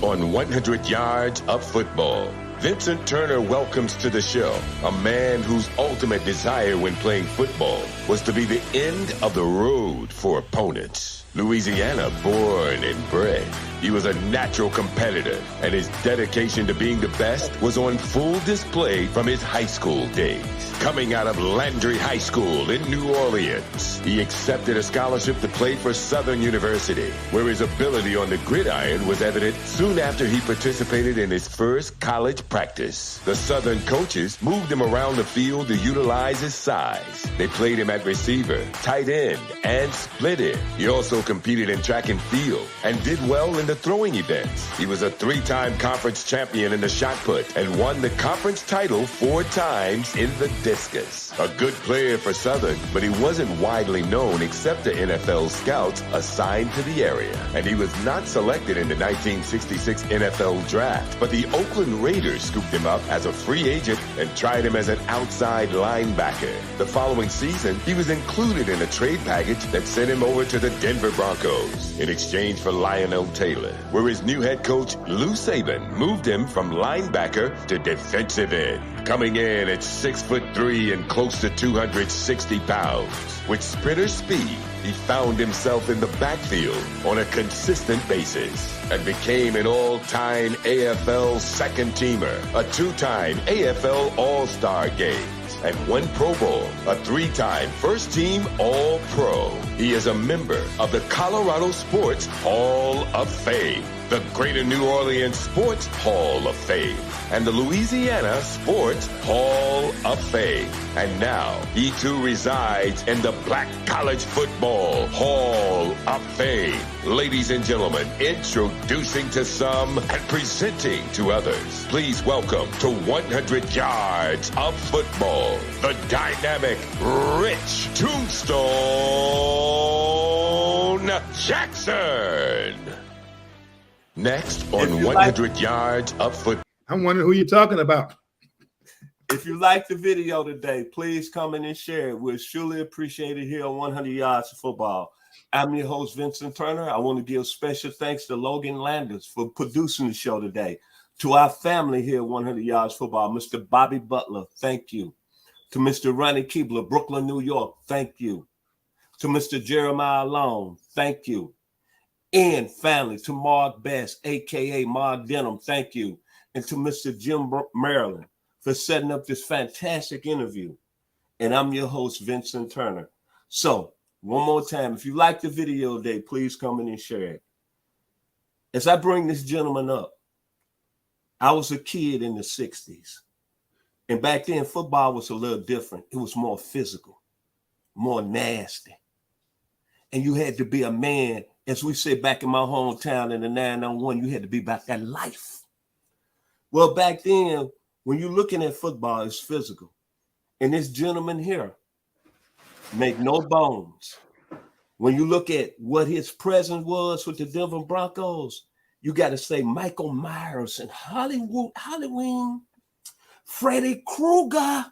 on 100 Yards of Football. Vincent Turner welcomes to the show a man whose ultimate desire when playing football was to be the end of the road for opponents. Louisiana born and bred, he was a natural competitor, and his dedication to being the best was on full display from his high school days. Coming out of Landry High School in New Orleans, he accepted a scholarship to play for Southern University, where his ability on the gridiron was evident soon after he participated in his first college practice. The Southern coaches moved him around the field to utilize his size. They played him at receiver, tight end, and split end. He also competed in track and field and did well in the throwing events. He was a 3-time conference champion in the shot put and won the conference title 4 times in the discus. A good player for Southern, but he wasn't widely known except to NFL scouts assigned to the area. And he was not selected in the 1966 NFL draft, but the Oakland Raiders scooped him up as a free agent and tried him as an outside linebacker. The following season, he was included in a trade package that sent him over to the Denver Broncos in exchange for Lionel Taylor, where his new head coach, Lou Saban, moved him from linebacker to defensive end. Coming in at 6'3" and close to 260 pounds. With sprinter speed, he found himself in the backfield on a consistent basis and became an all-time AFL second-teamer, a 2-time AFL All-Star game, and 1 Pro Bowl, a 3-time first-team All-Pro. He is a member of the Colorado Sports Hall of Fame, the Greater New Orleans Sports Hall of Fame, and the Louisiana Sports Hall of Fame. And now, he too resides in the Black College Football Hall of Fame. Ladies and gentlemen, introducing to some and presenting to others, please welcome to 100 Yards of Football, the dynamic Rich Tombstone Jackson. Next on 100 Yards of Football. I'm wondering who you're talking about. If you like the video today, please comment and share it. We'll surely appreciate it here on 100 Yards of Football. I'm your host, Vincent Turner. I want to give special thanks to Logan Landers for producing the show today. To our family here at 100 Yards Football, Mr. Bobby Butler, thank you. To Mr. Ronnie Keebler, Brooklyn, New York, thank you. To Mr. Jeremiah Long, thank you. And family, to Mark Best, a.k.a. Mark Denham, thank you. And to Mr. Jim Maryland for setting up this fantastic interview. And I'm your host, Vincent Turner. So, one more time, if you like the video today, please come in and share it. As I bring this gentleman up, I was a kid in the 60s. And back then, football was a little different. It was more physical, more nasty. And you had to be a man, as we said back in my hometown in the 901, you had to be about that life. Well, back then, when you're looking at football, it's physical. And this gentleman here, make no bones. When you look at what his presence was with the Denver Broncos, you got to say Michael Myers and Hollywood, Freddy Krueger.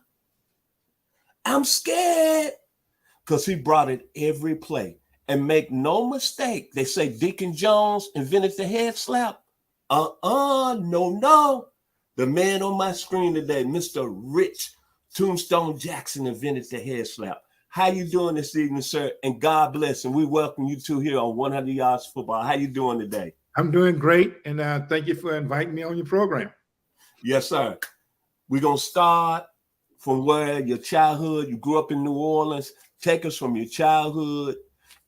I'm scared. Because he brought it every play. And make no mistake, they say Deacon Jones invented the head slap. No. The man on my screen today, Mr. Rich Tombstone Jackson, invented the head slap. How you doing this evening, sir? And God bless, and we welcome you two here on 100 Yards Football. How you doing today? I'm doing great, and thank you for inviting me on your program. Yes, sir. We're going to start from where your childhood, you grew up in New Orleans. Take us from your childhood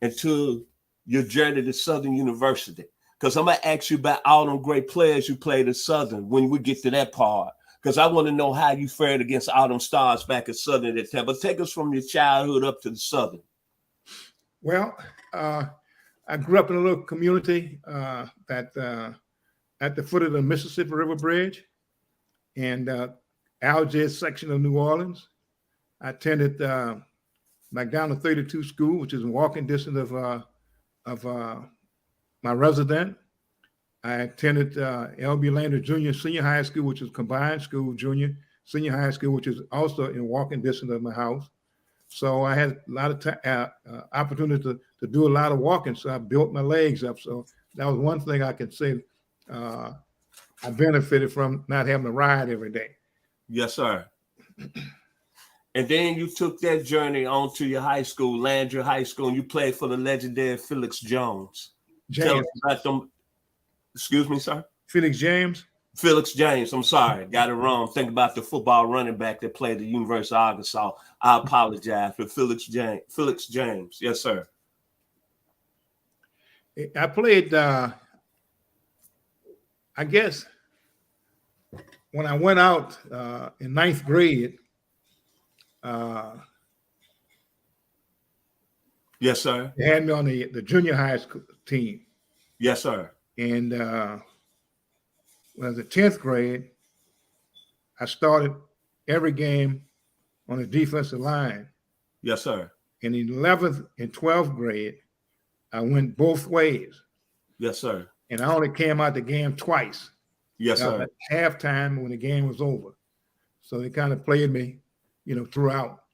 into your journey to Southern University. Because I'm going to ask you about all them great players you played at Southern when we get to that part. Because I want to know how you fared against all them stars back at Southern at that time. But take us from your childhood up to the Southern. Well, I grew up in a little community that at the foot of the Mississippi River Bridge and Algiers section of New Orleans. I attended McDonald 32 School, which is in walking distance of my resident. I attended L.B. Landers Junior Senior High School, which is combined school, junior, senior high school, which is also in walking distance of my house. So I had a lot of opportunity to do a lot of walking. So I built my legs up. So that was one thing I can say I benefited from not having to ride every day. Yes, sir. And then you took that journey on to your high school, Landry High School, and you played for the legendary Felix Jones. Tell us about them. Excuse me, sir? Felix James? Felix James. I'm sorry. Got it wrong. Think about the football running back that played at the University of Arkansas. I apologize for Felix James. Felix James. Yes, sir. I played, I guess, when I went out in ninth grade, yes, sir. They had me on the junior high school team. Yes, sir. And when I was in 10th grade, I started every game on the defensive line. Yes, sir. In 11th and 12th grade, I went both ways. Yes, sir. And I only came out the game twice. Yes, sir. At halftime when the game was over. So they kind of played me, throughout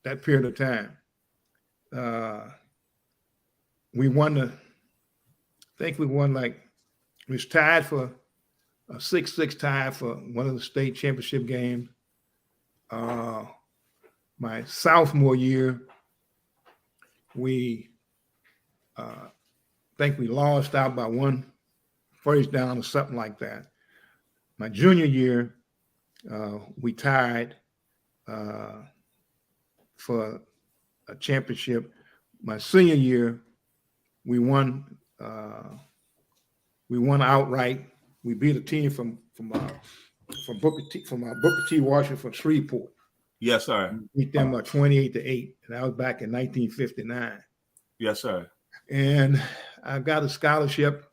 that period of time. We won I think we won we was tied for a 6-6 tie for one of the state championship games. My sophomore year, we think we lost out by one first down or something like that. My junior year, we tied for a championship. My senior year, we won outright. We beat a team from Booker T. Washington from Shreveport. Yes, sir. We beat them 28-8, and that was back in 1959. Yes, sir. And I got a scholarship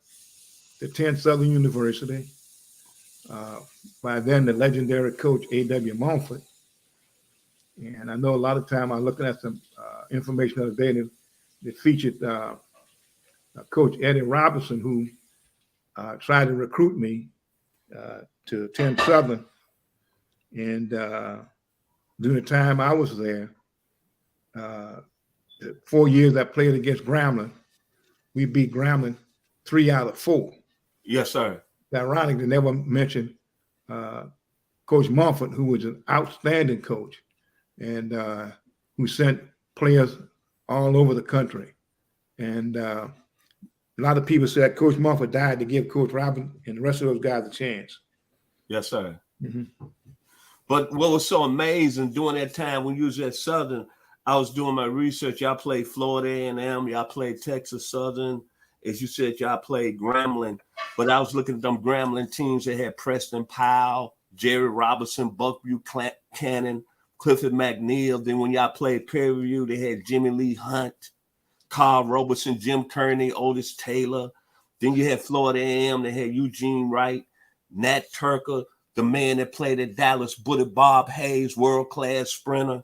to 10 Southern University. By then, the legendary coach A.W. Mumford. And I know a lot of time I'm looking at some information the other day that featured Coach Eddie Robinson, who tried to recruit me to attend Southern. And during the time I was there, the 4 years I played against Grambling, we beat Grambling 3 out of 4. Yes, sir. It's ironic they never mentioned Coach Mumford, who was an outstanding coach and who sent players all over the country. And a lot of people said Coach Mumford died to give Coach Robin and the rest of those guys a chance. Yes, sir. Mm-hmm. But what was so amazing during that time when you was at Southern, I was doing my research. Y'all played Florida A&M. Y'all played Texas Southern. As you said, y'all played Grambling. But I was looking at them Grambling teams that had Preston Powell, Jerry Robinson, Buckview Cannon, Clifford McNeil. Then when y'all played Prairie View, they had Jimmy Lee Hunt, Carl Robertson, Jim Kearney, Otis Taylor. Then you had Florida A&M. They had Eugene Wright, Nat Turker, the man that played at Dallas, Buddy Bob Hayes, world-class sprinter.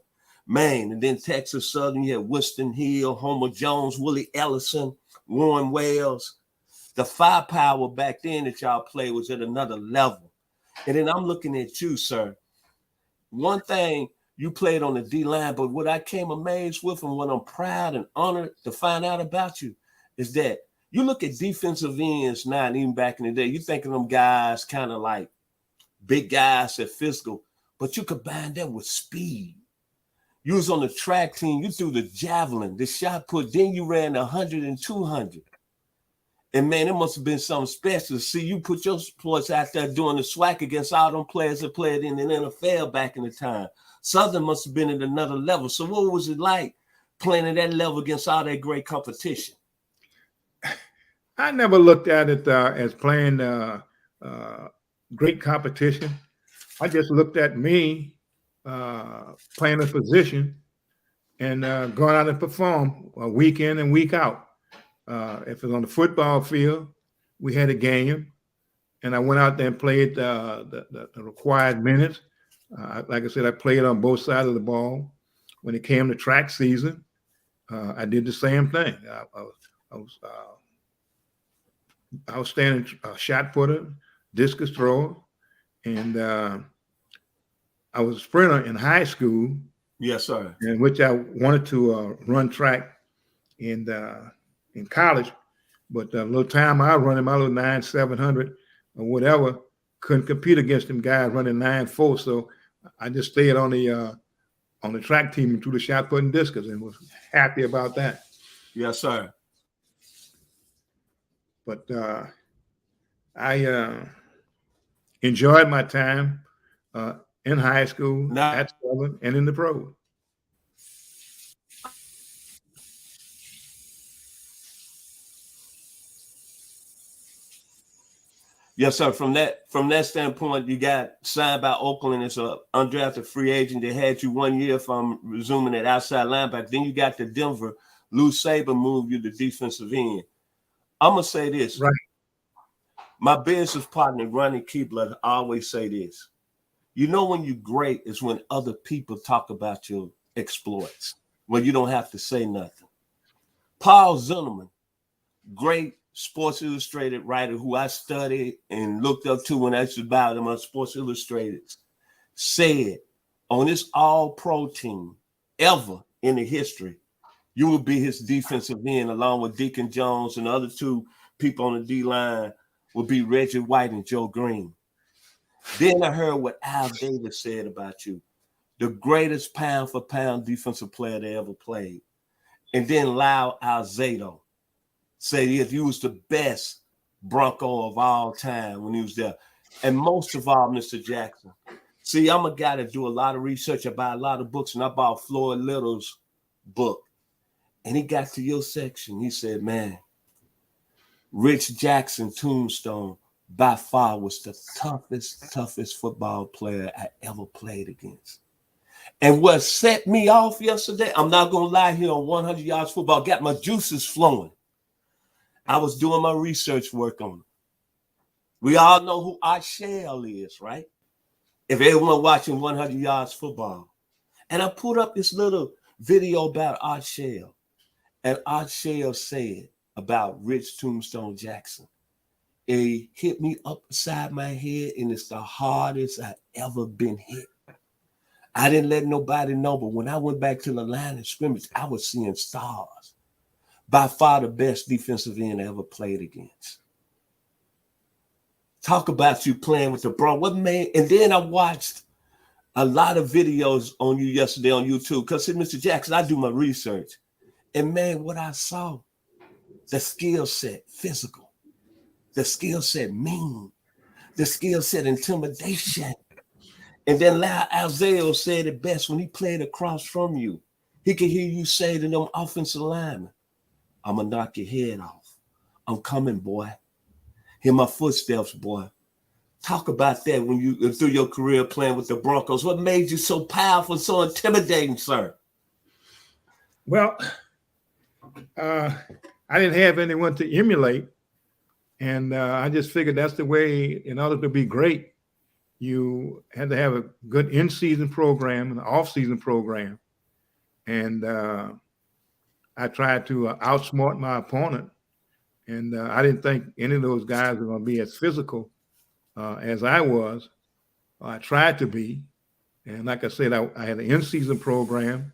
Man, and then Texas Southern, you had Winston Hill, Homer Jones, Willie Ellison, Warren Wells. The firepower back then that y'all played was at another level. And then I'm looking at you, sir. One thing, you played on the D-line, but what I came amazed with and what I'm proud and honored to find out about you is that you look at defensive ends now, and even back in the day, you think of them guys kind of like big guys that physical, but you combine that with speed. You was on the track team, you threw the javelin, the shot put, then you ran 100 and 200. And man, it must have been something special to see you put your sports out there doing the swag against all them players that played in the NFL back in the time. Southern must have been at another level. So what was it like playing at that level against all that great competition? I never looked at it as playing great competition. I just looked at me playing a position and going out and perform week in and week out. If it was on the football field, we had a game, and I went out there and played the required minutes. Like I said, I played on both sides of the ball. When it came to track season, I did the same thing. I was outstanding shot putter, discus thrower, and I was a sprinter in high school. Yes, sir. In which I wanted to run track in college, But the little time I was running, my little 9,700 or whatever, couldn't compete against them guys running 9,4. So I just stayed on the track team and threw the shot put and discus and was happy about that. Yes, sir. But I enjoyed my time in high school, at Southern, and in the pros. Yes, sir. From that standpoint, you got signed by Oakland as an undrafted free agent. They had you 1 year from resuming at outside linebacker. Then you got to Denver. Lou Saban moved you to defensive end. I'm gonna say this. Right. My business partner, Ronnie Keebler, always say this. You know when you're great is when other people talk about your exploits, when you don't have to say nothing. Paul Zimmerman, great Sports Illustrated writer who I studied and looked up to when I was about him on Sports Illustrated, said on this all-pro team ever in the history, you will be his defensive end along with Deacon Jones, and the other two people on the D-line will be Reggie White and Joe Green. Then I heard what Al Davis said about you, the greatest pound-for-pound defensive player they ever played. And then Lyle Alzado said he was the best Bronco of all time when he was there. And most of all, Mr. Jackson, see, I'm a guy that do a lot of research. I buy a lot of books, and I bought Floyd Little's book. And he got to your section. He said, man, Rich Jackson, Tombstone, by far was the toughest football player I ever played against. And what set me off yesterday, I'm not going to lie here on 100 Yards Football, got my juices flowing. I was doing my research work on it. We all know who Art Shell is, right? If everyone watching 100 Yards Football. And I put up this little video about Art Shell. And Art Shell said about Rich Tombstone Jackson, it hit me up beside my head, and it's the hardest I've ever been hit. I didn't let nobody know, but when I went back to the line of scrimmage, I was seeing stars. By far the best defensive end I ever played against. Talk about you playing with the Bronx. What man? And then I watched a lot of videos on you yesterday on YouTube. Because, Mr. Jackson, I do my research. And, man, what I saw, the skill set, physical. The skill set, mean. The skill set, intimidation. And then Lyle Alzado said it best when he played across from you. He could hear you say to them offensive linemen, I'm going to knock your head off. I'm coming, boy. Hear my footsteps, boy. Talk about that when you through your career playing with the Broncos. What made you so powerful, so intimidating, sir? Well, I didn't have anyone to emulate. And I just figured that's the way, in order to be great, you had to have a good in-season program and an off-season program. And I tried to outsmart my opponent, and I didn't think any of those guys were going to be as physical as I was. I tried to be, and like I said, I had an in-season program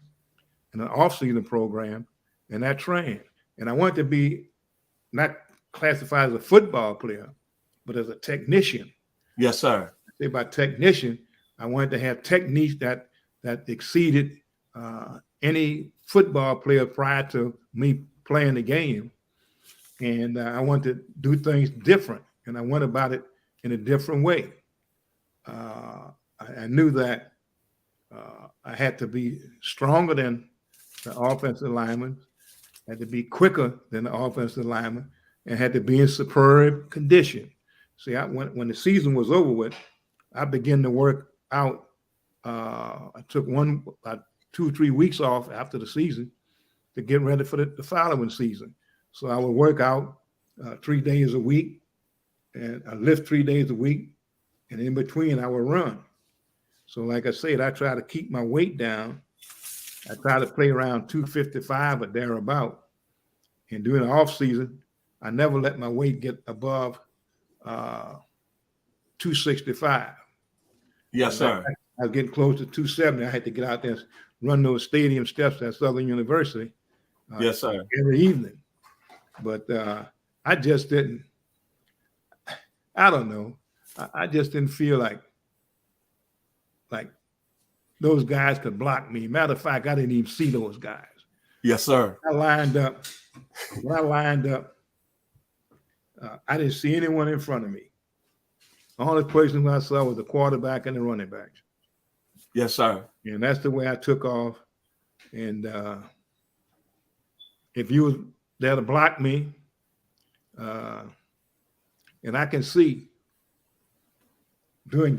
and an off-season program, and I trained. And I wanted to be not classified as a football player, but as a technician. Yes, sir. I say by technician, I wanted to have techniques that exceeded any football player prior to me playing the game. And I wanted to do things different, and I went about it in a different way. I knew that I had to be stronger than the offensive lineman, had to be quicker than the offensive lineman, and had to be in superb condition. See, when the season was over with, I began to work out. I took 2 or 3 weeks off after the season to get ready for the following season. So I would work out 3 days a week, and I lift 3 days a week, and in between I would run. So like I said, I try to keep my weight down. I try to play around 255 or thereabout. And during the off season, I never let my weight get above 265. Yes, sir. I was getting close to 270. I had to get out there and run those stadium steps at Southern University. Yes, sir. Every evening. But I just didn't. I don't know. I just didn't feel like those guys could block me. Matter of fact, I didn't even see those guys. Yes, sir. I lined up. When I lined up, I didn't see anyone in front of me. The only person I saw was the quarterback and the running backs. Yes, sir. And that's the way I took off. And if you was there to block me, and I can see during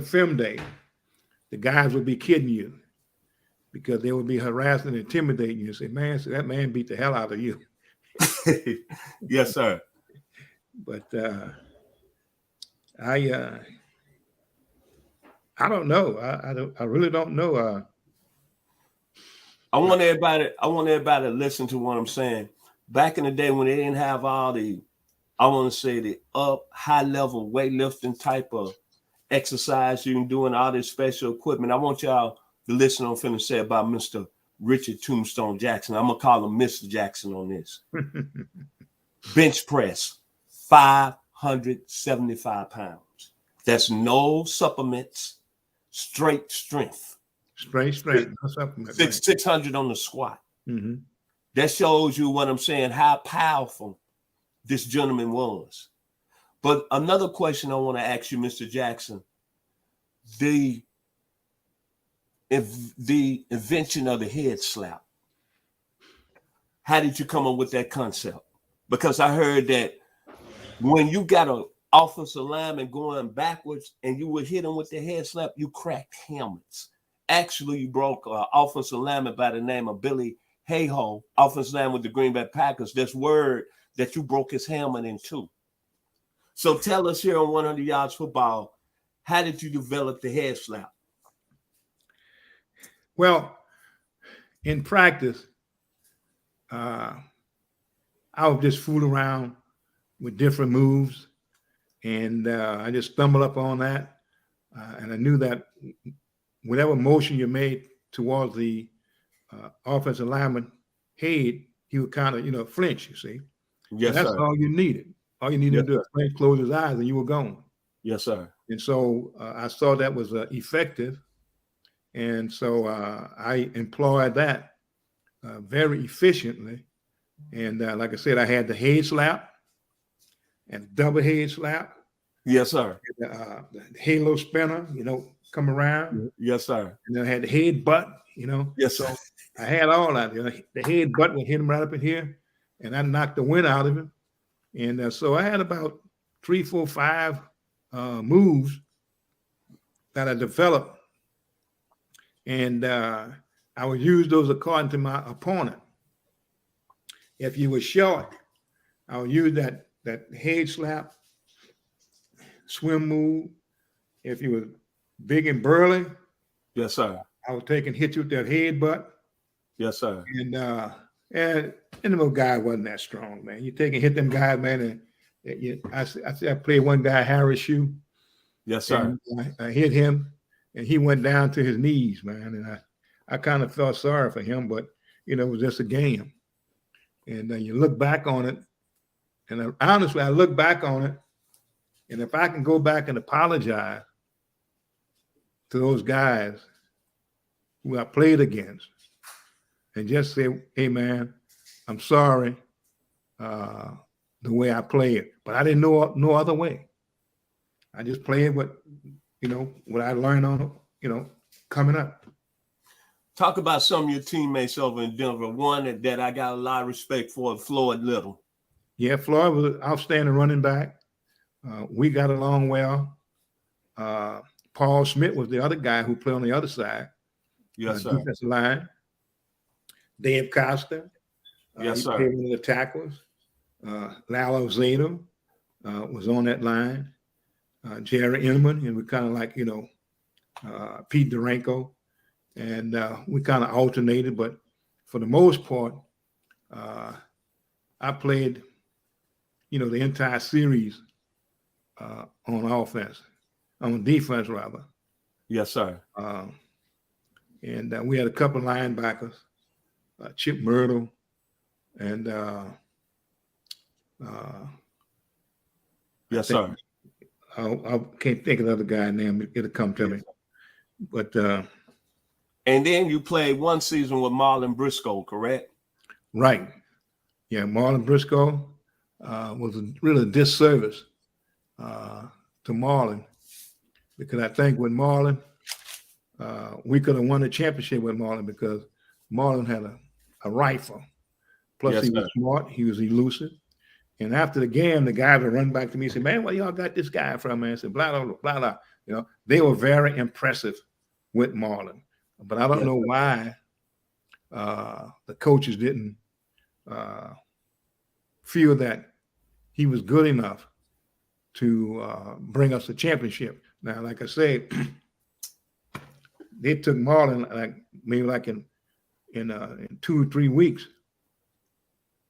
film day, the guys would be kidding you because they would be harassing and intimidating you. Say, man, so that man beat the hell out of you. Yes, sir. But I don't know. I really don't know. I want everybody to listen to what I'm saying. Back in the day when they didn't have all the, I want to say the high level weightlifting type of exercise you can do and all this special equipment. I want y'all to listen on what I'm finna say about Mr. Richard Tombstone Jackson. I'm gonna call him Mr. Jackson on this. Bench press, 575 pounds. That's no supplements, straight strength. Straight strength, no supplement. 600 on the squat. Mm-hmm. That shows you what I'm saying, how powerful this gentleman was. But another question I want to ask you, Mr. Jackson, the invention of the head slap. How did you come up with that concept? Because I heard that when you got an offensive lineman going backwards and you would hit him with the head slap, you cracked helmets. Actually, you broke an offensive lineman by the name of Billy Hayhoe, offensive lineman with the Green Bay Packers. There's word that you broke his helmet in two. So tell us here on 100 Yards Football, how did you develop the head slap? Well, in practice, I would just fool around with different moves, and I just stumbled up on that, and I knew that whatever motion you made towards the offensive lineman head, he would kind of, flinch, you see. Yes, and that's sir. all you needed. All you needed to do is flinch, close his eyes, and you were gone. Yes, sir. And so I saw that was effective. And so I employed that very efficiently. And like I said, I had the head slap and double head slap. Yes, sir. The halo spinner, come around. Yes, sir. And then I had the head butt, Yes, so sir. I had all that. The head butt would hit him right up in here, and I knocked the wind out of him. And so I had about 3, 4, 5 moves that I developed. And I would use those according to my opponent. If you were short, I would use that head slap, swim move. If you were big and burly, Yes, sir. I would take and hit you with that head butt. Yes, sir. And the little guy wasn't that strong, man. You take and hit them guys, man. And I played one guy, Harris Shoe. Yes, sir. I hit him, and he went down to his knees, man. And I kind of felt sorry for him, but it was just a game. And you look back on it, and honestly, I look back on it, and if I can go back and apologize to those guys who I played against, and just say, "Hey, man, I'm sorry the way I played, but I didn't know no other way. I just played what I learned on, coming up." Talk about some of your teammates over in Denver. One that I got a lot of respect for, Floyd Little. Yeah, Floyd was an outstanding running back. We got along well. Paul Smith was the other guy who played on the other side. Yes, sir. Defensive line. Dave Costa. Yes, sir. One of the tackles. Lalo Zeta was on that line. Jerry Inman, and we kind of like, Pete Duranko. And we kind of alternated, but for the most part, I played, the entire series on offense, on defense rather. Yes, sir. And we had a couple of linebackers, Chip Myrtle and Yes, sir. I can't think of the other guy's name. It'll come to me. But and then you played one season with Marlon Briscoe, correct? Right. Yeah, Marlon Briscoe was really a disservice to Marlon, because I think with Marlon, we could have won the championship with Marlon, because Marlon had a rifle. Plus, yes, he was sir. smart. He was elusive. And after the game, the guy would run back to me and say, "Man, where y'all got this guy from, man?" I said, blah, blah, blah, blah. You know, they were very impressive with Marlon. But I don't know why the coaches didn't feel that he was good enough to bring us a championship. Now, like I said, they took Marlon in 2 or 3 weeks,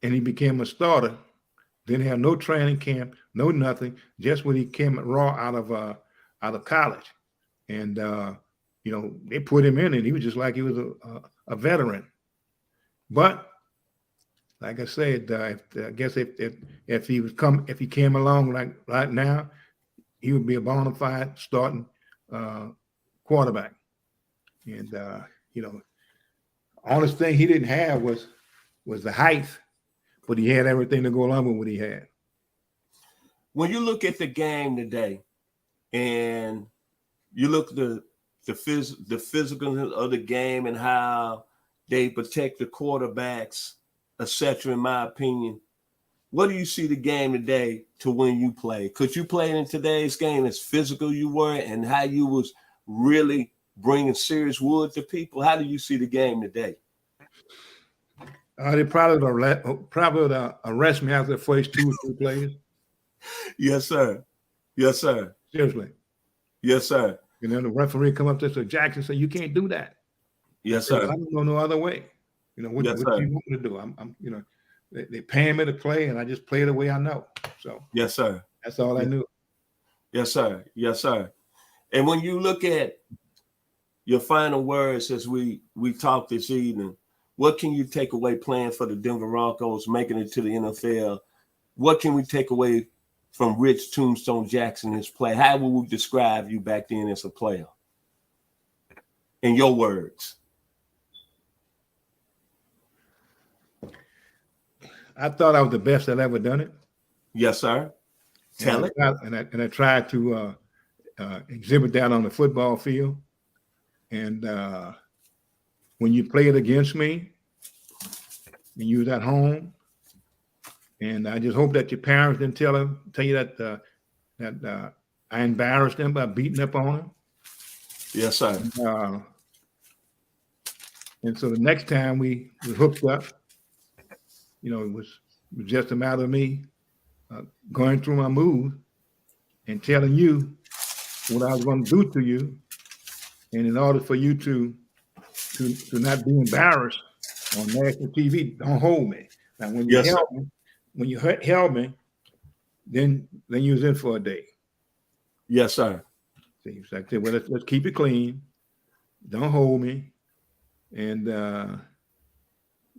and he became a starter. Didn't have no training camp, no nothing. Just when he came raw out of college, and they put him in, and he was just like he was a veteran. But like I said, I guess if he came along like right now, he would be a bona fide starting quarterback. And honest thing he didn't have was the height, but he had everything to go along with what he had. When you look at the game today, and you look at the physical of the game and how they protect the quarterbacks, etc., in my opinion, what do you see the game today to when you play? Could you play in today's game as physical you were, and how you was really bringing serious wood to people? How do you see the game today? They probably would arrest me after the first 2 or 3 plays. Yes, sir. Yes, sir. Seriously. Yes, sir. And then the referee come up to us, so Jackson said, "You can't do that." Yes, sir. I don't know no other way. What yes, you want me to do? I'm they paying me to play, and I just play the way I know. So yes, sir. That's all I knew. Yes, sir. Yes, sir. And when you look at your final words as we talk this evening, what can you take away playing for the Denver Broncos, making it to the NFL? What can we take away from Rich Tombstone Jackson, his play? How would we describe you back then as a player? In your words. I thought I was the best that ever done it. Yes, sir. Tell it. And I tried to exhibit that on the football field. And when you played against me, and you was at home, and I just hope that your parents didn't tell you that I embarrassed them by beating up on them. Yes, sir. And so the next time we hooked up, it was just a matter of me going through my moves and telling you what I was going to do to you. And in order for you to not be embarrassed on national TV, don't hold me. Now, when you held me, then you was in for a day. Yes, sir. See, so I said, well, let's keep it clean. Don't hold me, and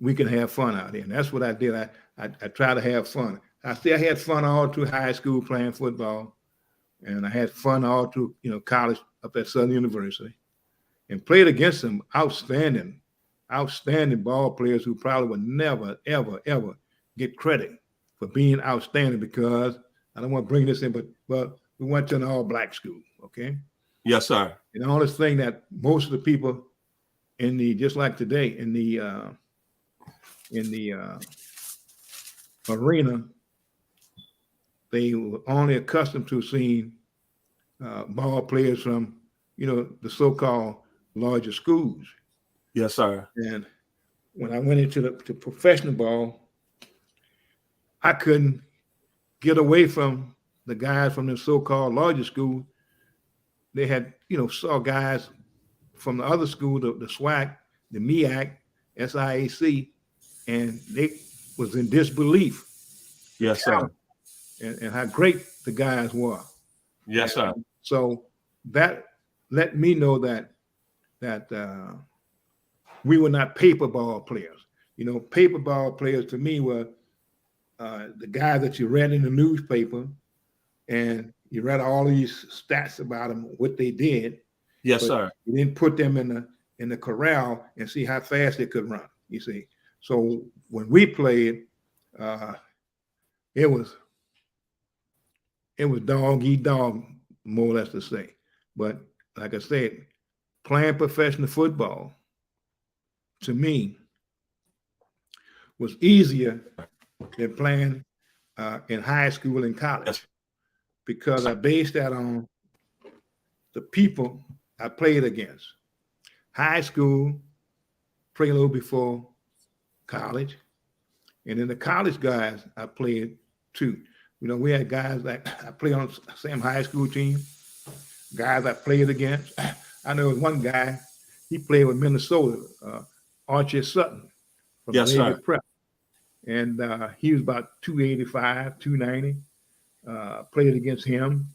we can have fun out here. And that's what I did. I tried to have fun. I had fun all through high school playing football, and I had fun all through college up at Southern University, and played against some outstanding ball players who probably would never, ever, ever get credit for being outstanding, because I don't want to bring this in, but we went to an all-black school, okay? Yes, sir. And the only thing that most of the people just like today, in the arena, they were only accustomed to seeing ball players from, the so-called larger schools. Yes, sir. And when I went into to professional ball, I couldn't get away from the guys from the so-called larger school. They had, saw guys from the other school, the SWAC, the MEAC, SIAC, and they was in disbelief. Yes, sir. And how great the guys were. Yes, sir. So that let me know that we were not paper ball players. Paper ball players to me were the guy that you read in the newspaper, and you read all these stats about them, what they did. Yes, but sir. You didn't put them in the corral and see how fast they could run. You see, so when we played, it was dog eat dog, more or less to say. But like I said, playing professional football to me was easier than playing in high school and college, Yes. because I based that on the people I played against. High school, played a little before college, and then the college guys I played too. You know, we had guys that I played on the same high school team, guys I played against. I know one guy, he played with Minnesota, Archie Sutton from Yes, Navy sir. Prep. And he was about 285, 290. Played against him.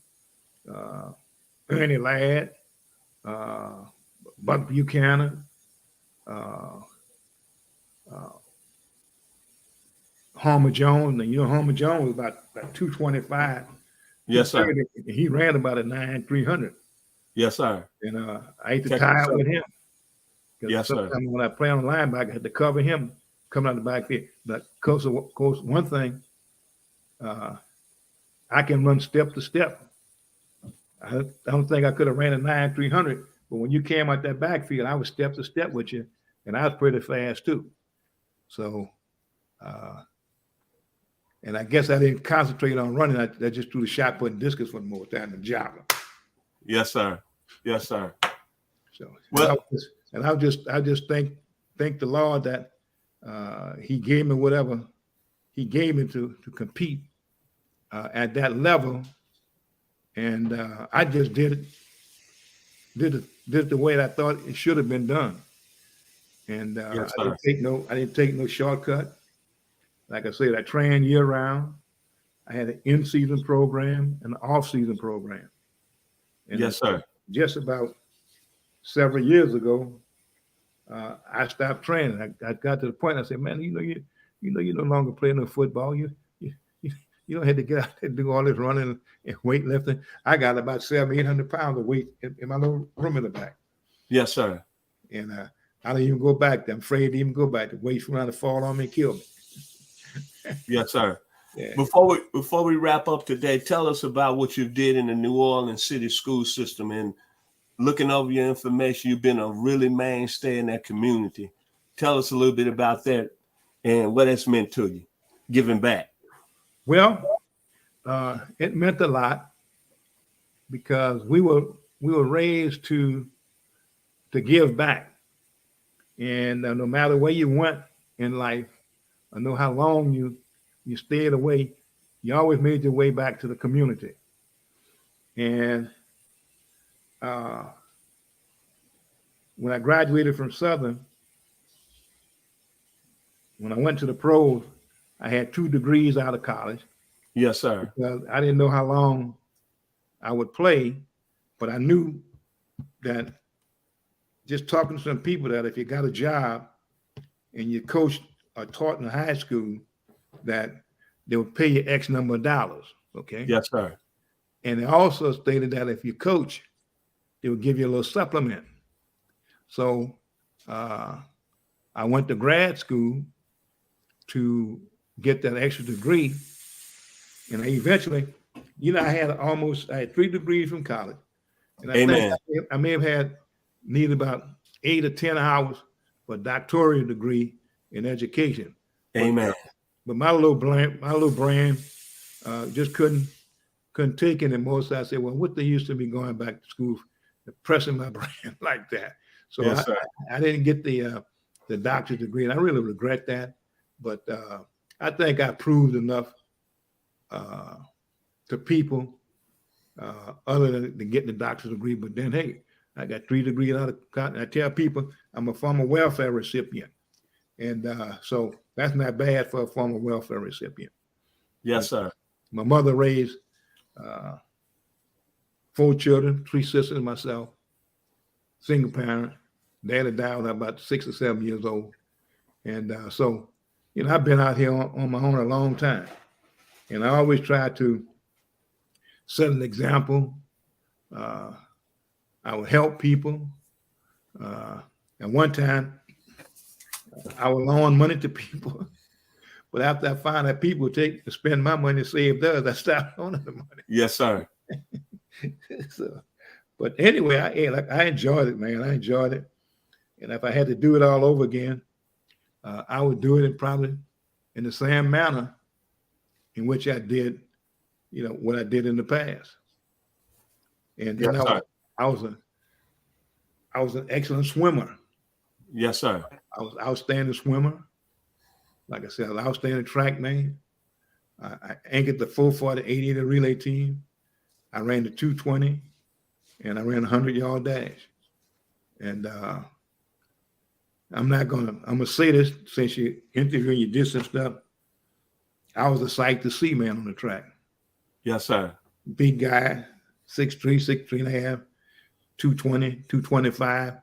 Ernie Ladd, Buck Buchanan, Homer Jones. And you know, Homer Jones was about 225. Yes, sir. He ran about a 9,300. Yes, sir. And I had to Check tie this up out. with him. Yes, sir. Sometimes when I play on linebacker, I had to cover him coming out the backfield. But of course, one thing, I can run step to step. I don't think I could have ran a 9,300, but when you came out that backfield, I was step to step with you, and I was pretty fast too. So, and I guess I didn't concentrate on running. I just threw the shot put and discus for the most time and jogger. Yes, sir. Yes, sir. So, well, I just thank the Lord that He gave me whatever He gave me to compete at that level, and I just did it the way that I thought it should have been done. And yes, I didn't take no shortcut. Like I said, I trained year round. I had an in-season program and an off-season program. And yes, sir. Just about several years ago, I stopped training. I got to the point. I said, "Man, you no longer play no football. You don't have to get out there and do all this running and weightlifting." I got about 700-800 pounds of weight in my little room in the back. Yes, sir. And I don't even go back there. I'm afraid to even go back. The weight's around to fall on me and kill me. Yes, sir. Yeah. Before we wrap up today, tell us about what you did in the New Orleans City school system. And looking over your information, you've been a really mainstay in that community. Tell us a little bit about that and what it's meant to you, giving back. Well, it meant a lot because we were raised to give back, and no matter where you went in life, I know how long you stayed away, you always made your way back to the community. And when I graduated from Southern, when I went to the pros, I had 2 degrees out of college. Yes, sir. Because I didn't know how long I would play, but I knew that just talking to some people that if you got a job and you coached or taught in high school, that they would pay you X number of dollars. Okay. Yes, sir. And they also stated that if you coach, they would give you a little supplement. So I went to grad school to get that extra degree. And I eventually, I had 3 degrees from college. And I think I may have needed about 8 or 10 hours for a doctoral degree in education. Amen. But my little brain just couldn't take it anymore. So I said, well, what the use of me going back to school, pressing my brain like that? So yes, I didn't get the doctorate degree, and I really regret that. But I think I proved enough to people other than getting the doctorate degree. But then, hey, I got 3 degrees out of college. I tell people I'm a former welfare recipient. And so that's not bad for a former welfare recipient. Yes, sir. My mother raised 4 children, 3 sisters, and myself, single parent. Daddy died when I was about 6 or 7 years old. And so, I've been out here on my own a long time, and I always try to set an example. I would help people. And one time, I would loan money to people, but after I find that people take to spend my money to save theirs, I stopped loaning the money. Yes, sir. So, but anyway, I enjoyed it, man. I enjoyed it, and if I had to do it all over again, I would do it probably in the same manner in which I did, what I did in the past. And yes, I was an excellent swimmer. Yes, sir. I was an outstanding swimmer. Like I said, I was an outstanding track man. I anchored the 440 880 relay team. I ran the 220, and I ran a 100-yard dash. And I'm gonna say this since you're interviewing, you did some stuff. I was a sight to see, man, on the track. Yes, sir. Big guy, 6'3", 6'3.5", 220, 225,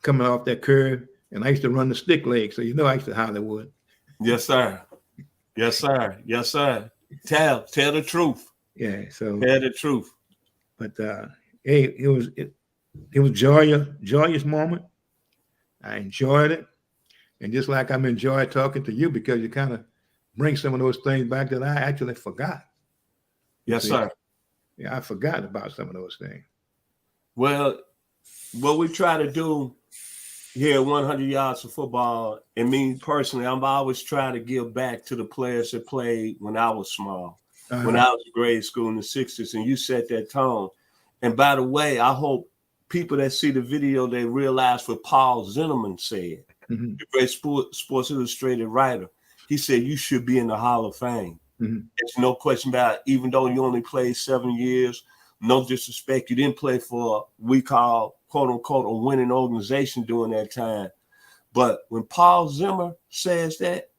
coming off that curve. And I used to run the stick leg, so I used to Hollywood. Yes, sir. Yes, sir. Yes, sir. Tell the truth. Yeah, so tell the truth. But hey, it was joyous moment. I enjoyed it, and just like I'm enjoying talking to you because you kind of bring some of those things back that I actually forgot. Yes, sir. Yeah, I forgot about some of those things. Well, what we try to do here at 100 Yards of Football, and me personally, I'm always trying to give back to the players that played when I was small, when I was in grade school in the 60s, and you set that tone. And by the way, I hope people that see the video, they realize what Paul Zinnerman said, the great Sports Illustrated writer. He said, you should be in the Hall of Fame. There's no question about it. Even though you only played 7 years, no disrespect, you didn't play for we call, quote unquote, a winning organization during that time. But when Paul Zimmer says that,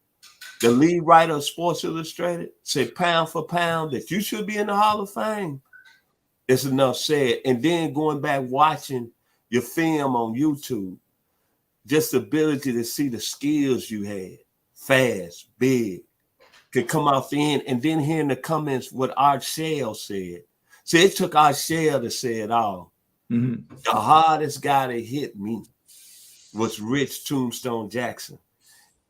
the lead writer of Sports Illustrated said pound for pound that you should be in the Hall of Fame, it's enough said. And then going back watching your film on YouTube, just the ability to see the skills you had, fast, big, could come off the end, and then hearing the comments what Art Shell said. See, it took Art Shell to say it all. The hardest guy that hit me was Rich Tombstone Jackson.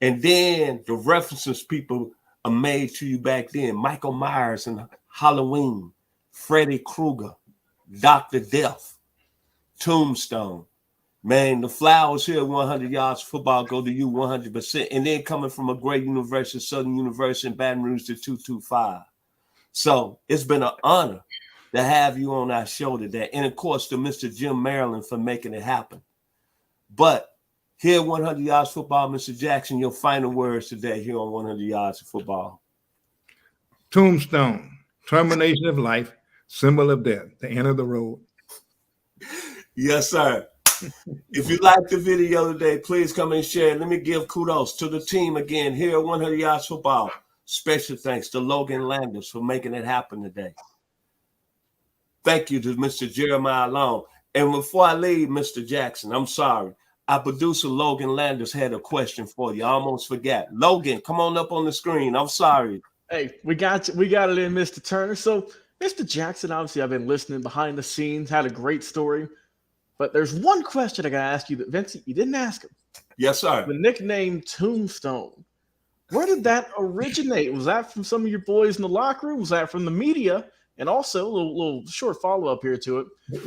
And then the references people are made to you back then, Michael Myers in Halloween, Freddy Krueger, Dr. Death, Tombstone. Man, the flowers here at 100 Yards Football go to you 100%. And then coming from a great university, Southern University in Baton Rouge to 225. So it's been an honor to have you on our show today. And of course, to Mr. Jim Maryland for making it happen. But here at 100 Yards Football, Mr. Jackson, your final words today here on 100 Yards of Football. Tombstone, termination of life, symbol of death, the end of the road. Yes, sir. If you like the video today, please come and share. Let me give kudos to the team again here at 100 Yards Football. Special thanks to Logan Landers for making it happen today. Thank you to Mr. Jeremiah Long. And before I leave, Mr. Jackson, I'm sorry. Our producer, Logan Landers, had a question for you. I almost forgot. Logan, come on up on the screen. I'm sorry. Hey, we got it in, Mr. Turner. So, Mr. Jackson, obviously, I've been listening behind the scenes, had a great story. But there's one question I got to ask you that, Vincent, you didn't ask him. Yes, sir. The nickname Tombstone. Where did that originate? Was that from some of your boys in the locker room? Was that from the media? And also, a little short follow-up here to it.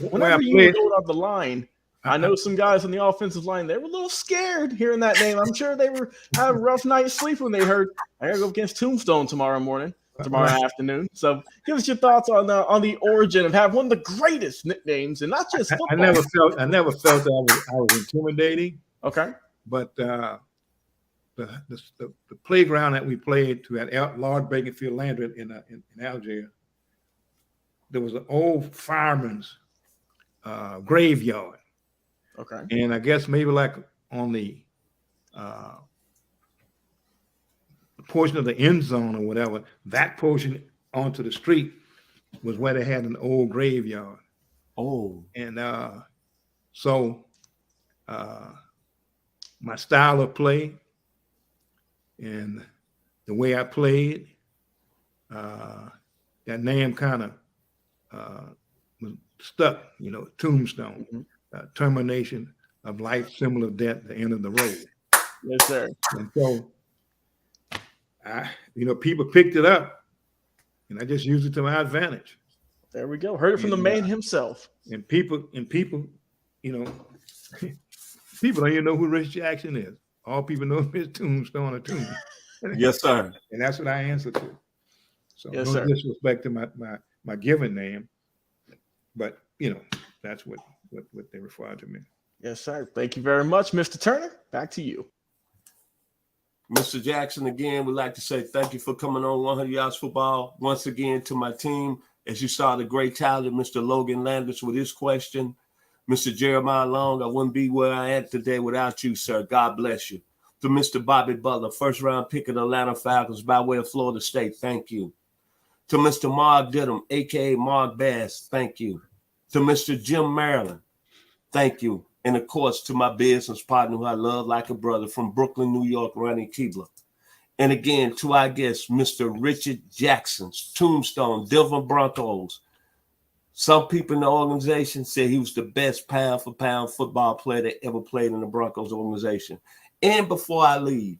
Whenever you were going up the line, I know some guys on the offensive line, they were a little scared hearing that name. I'm sure they were having a rough night's sleep when they heard, I got to go against Tombstone tomorrow afternoon. So give us your thoughts on the origin of having one of the greatest nicknames, and not just football. I never felt that I was intimidating. Okay. But the playground that we played to at Lord Baconfield Landry in Algiers, there was an old fireman's graveyard. Okay. And I guess maybe like on the portion of the end zone or whatever, that portion onto the street was where they had an old graveyard. Oh. And so my style of play and the way I played, that name kind of was stuck, Tombstone, termination of life, symbol of death, the end of the road. Yes, sir. And so, people picked it up, and I just used it to my advantage. There we go. Heard it from the man himself. And people, people don't even know who Rich Jackson is. All people know is Tombstone or Tomb. Yes, sir. And that's what I answer to. So yes, no sir. disrespect to my given name, but that's what they refer to me. Yes, sir. Thank you very much, Mr. Turner. Back to you. Mr. Jackson, again, we'd like to say thank you for coming on 100 Yards Football. Once again, to my team, as you saw the great talent, Mr. Logan Landers with his question. Mr. Jeremiah Long, I wouldn't be where I am today without you, sir. God bless you. To Mr. Bobby Butler, first-round pick of the Atlanta Falcons by way of Florida State, thank you. To Mr. Mark Dittum, a.k.a. Mark Bass, thank you. To Mr. Jim Maryland, thank you. And, of course, to my business partner who I love like a brother from Brooklyn, New York, Ronnie Keebler. And, again, to our guest, Mr. Richard Jackson, Tombstone, Denver Broncos. Some people in the organization say he was the best pound-for-pound football player that ever played in the Broncos organization. And before I leave,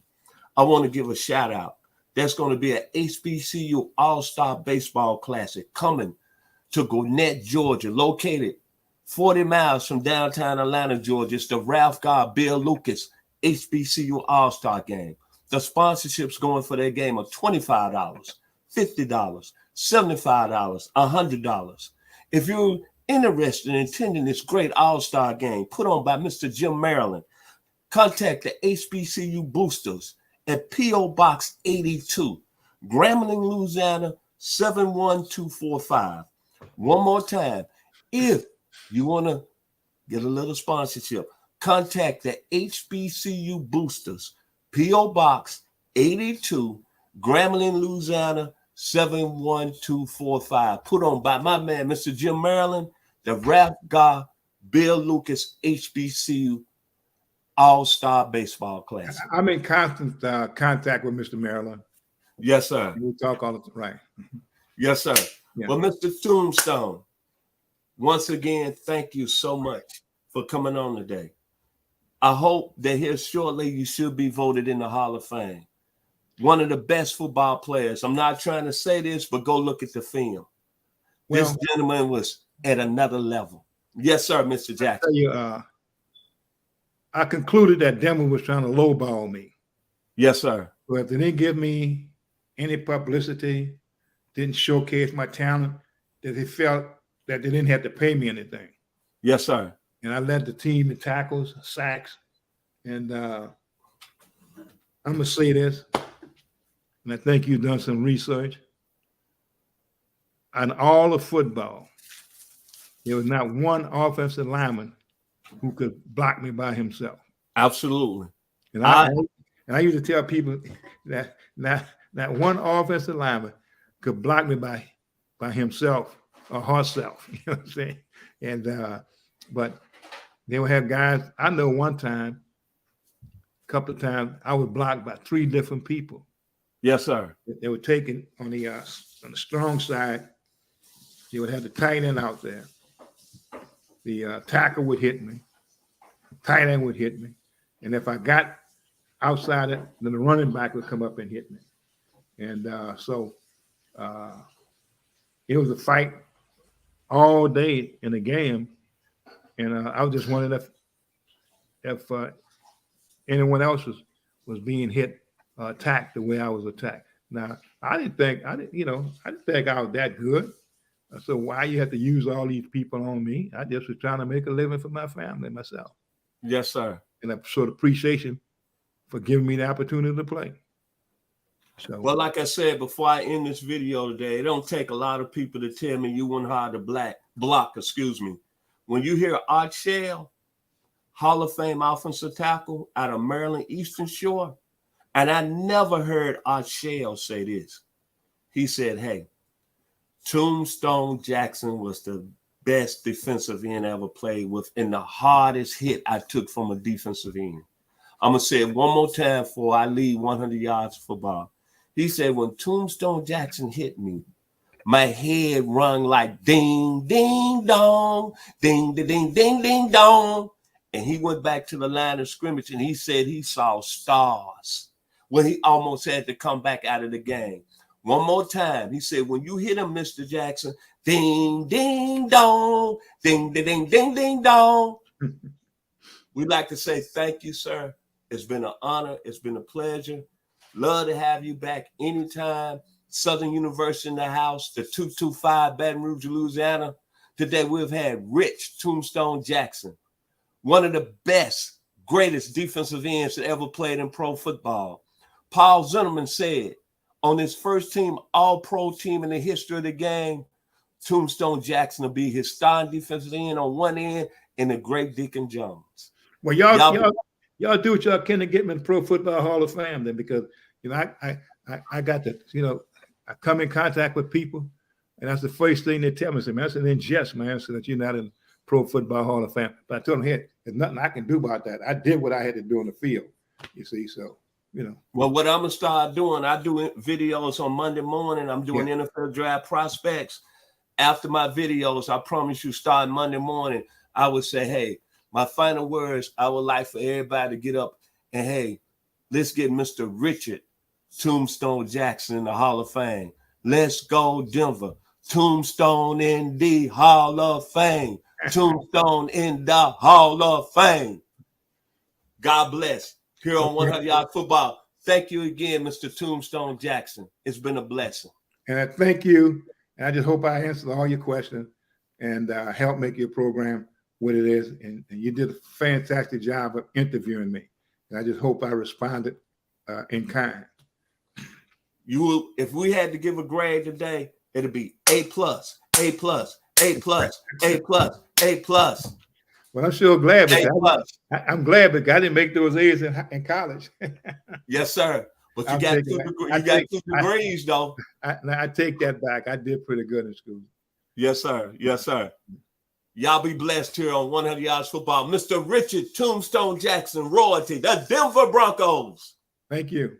I want to give a shout-out. There's going to be an HBCU All-Star Baseball Classic coming to Gwinnett, Georgia, located 40 miles from downtown Atlanta, Georgia. It's the Ralph Gar Bill Lucas HBCU All-Star Game. The sponsorships going for their game are $25, $50, $75, $100. If you're interested in attending this great All-Star game put on by Mr. Jim Maryland, contact the HBCU Boosters at P.O. Box 82, Grambling, Louisiana, 71245. One more time, if you want to get a little sponsorship, contact the HBCU Boosters, P.O. Box 82, Grambling, Louisiana, 71245. Put on by my man, Mr. Jim Maryland, the Ralph Gar Bill Lucas HBCU All-Star Baseball Classic. I'm in constant contact with Mr. Maryland. Yes, sir. We talk all the time. Right. Yes, sir. Yeah. Well, Mr. Tombstone, once again, thank you so much for coming on today. I hope that here shortly you should be voted in the Hall of Fame. One of the best football players. I'm not trying to say this, but go look at the film. Well, this gentleman was at another level. Yes, sir, Mr. Jackson. I tell you, I concluded that Denver was trying to lowball me. Yes, sir. But they didn't give me any publicity, didn't showcase my talent, that they felt that they didn't have to pay me anything. Yes, sir. And I led the team in tackles, sacks, and I'm going to say this, and I think you've done some research. On all of football, there was not one offensive lineman who could block me by himself. Absolutely. And I used to tell people that one offensive lineman could block me by himself or herself. You know what I'm saying? And but they would have guys. I know one time, a couple of times, I was blocked by 3 different people. Yes, sir. They were taken on the strong side. They would have the tight end out there. The tackle would hit me. Tight end would hit me. And if I got outside it, then the running back would come up and hit me. And so it was a fight all day in the game. And I was just wondering if anyone else was being hit, attacked the way I was attacked. Now, I didn't think I was that good. So why you have to use all these people on me? I just was trying to make a living for my family and myself. Yes, sir. And I showed appreciation for giving me the opportunity to play. So, well, like I said, before I end this video today, it don't take a lot of people to tell me you weren't hard to block. When you hear Art Shell, Hall of Fame offensive tackle out of Maryland Eastern Shore, and I never heard Art Shell say this. He said, hey, Tombstone Jackson was the best defensive end I ever played with and the hardest hit I took from a defensive end. I'm going to say it one more time before I leave 100 yards of football. He said, when Tombstone Jackson hit me, my head rung like ding, ding, dong, ding, ding, ding, ding, ding, dong. And he went back to the line of scrimmage and he said he saw stars when he almost had to come back out of the game. One more time. He said, when you hit him, Mr. Jackson, ding, ding, dong, ding, ding, ding, ding, ding, dong. We'd like to say thank you, sir. It's been an honor. It's been a pleasure. Love to have you back anytime. Southern University in the house, the 225 Baton Rouge, Louisiana. Today we've had Rich Tombstone Jackson, one of the best, greatest defensive ends that ever played in pro football. Paul Zimmerman said, on his first team, all-pro team in the history of the game, Tombstone Jackson will be his starting defensive end on one end and the great Deacon Jones. Well, y'all do what y'all can to get me in the Pro Football Hall of Fame then, because I got to, I come in contact with people, and that's the first thing they tell me. Say, man, that's an ingest, man, so that you're not in Pro Football Hall of Fame. But I told them, hey, there's nothing I can do about that. I did what I had to do on the field, you see, so, Well, what I'm going to start doing, I do videos on Monday morning. I'm doing NFL draft prospects. After my videos, I promise you, starting Monday morning, I would say, hey, my final words, I would like for everybody to get up and, hey, let's get Mr. Richard Tombstone Jackson in the Hall of Fame. Let's go, Denver. Tombstone in the Hall of Fame. Tombstone in the Hall of Fame. God bless. Here on 100 Yard Football. Thank you again, Mr. Tombstone Jackson. It's been a blessing. And I thank you. And I just hope I answered all your questions and help make your program what it is. And you did a fantastic job of interviewing me. And I just hope I responded in kind. You will, if we had to give a grade today, it'll be A+, A+, A+, A+, A+. Well, I'm sure glad because I'm glad because I didn't make those A's in college. Yes, sir. But you got two degrees, though. I take that back. I did pretty good in school. Yes, sir. Yes, sir. Y'all be blessed here on 100 Yards Football. Mr. Richard Tombstone Jackson, royalty, the Denver Broncos. Thank you.